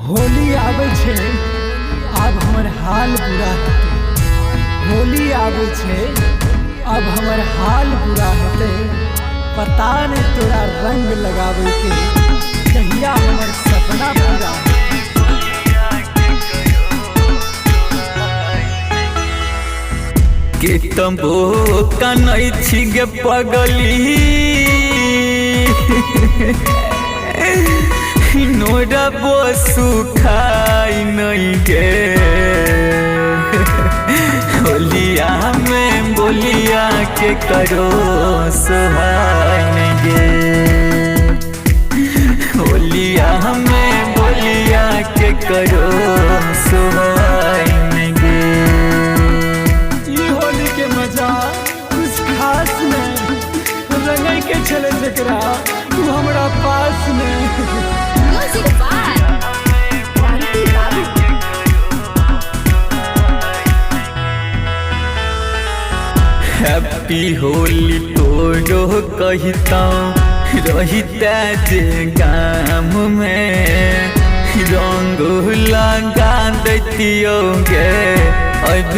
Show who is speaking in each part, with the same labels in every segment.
Speaker 1: होली आबै छै, अब हमर हाल बुरा हेतै। होली आबै छै, अब हमर हाल बुरा हेतै। पता नहीं तोरा रंग लगावे के कहिया हमर सपना पूरा
Speaker 2: के तंबो कनै छी गे पगली नोरा बोसु खाई नहीं गे होलिया में बोलिया के करो सोहाई नहीं गे होलिया में बोलिया के करो सोहाई नहीं गे।
Speaker 1: ई होली के मजा कुछ खास नहीं, रंगई के चले जकरा तू हमरा पास में।
Speaker 3: Music by Ranti Babu.
Speaker 2: Happy Holi तोरो कहता रहिता जे गाम में रंग लगा देतियो गे अब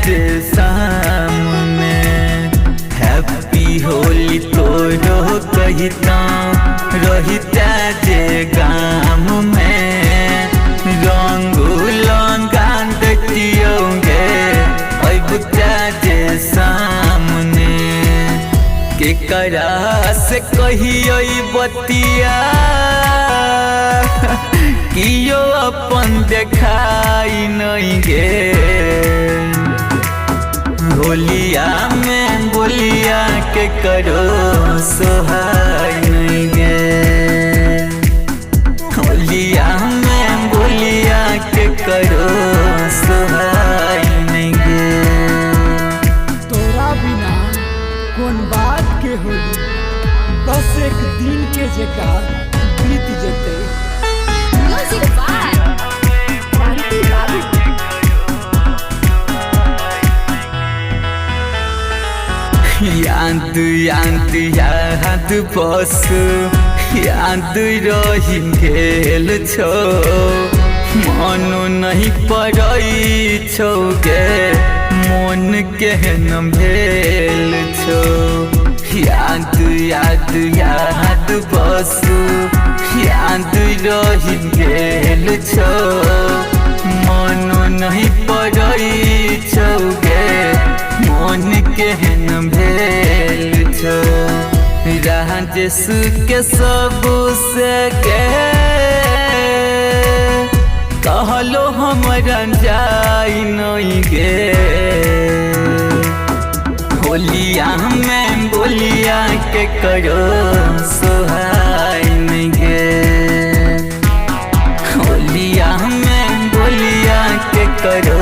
Speaker 2: जे शाम में। हैप्पी होली तोरो कहता रहिता जे गाम में रंग लगा देतियो गे अब जे सामने के करा से कहियो बतिया कियो अपन देखाई नहीं गे होलिया में बोलिया के करो सोहाई नहीं गे होलिया में बोलिया के करो सोहाई नहीं गे।
Speaker 1: तोरा बिना कौन बात के होली, बस एक दिन के जका बीत जते।
Speaker 3: Music by Ranti Babu.
Speaker 2: याद याद याद बस याद रही गेल छो मनो नहीं पड़ई छो गे मन केहन भेल छो। याद याद याद बस याद रही गेल छो मनो नहीं पड़ई छो गे मन केहन भेल छो। राजेश के सब से के कहलो हमरा जाई नहीं गे होलिया में बोलिया के करो सोहाई नहीं गे होलिया में बोलिया के करो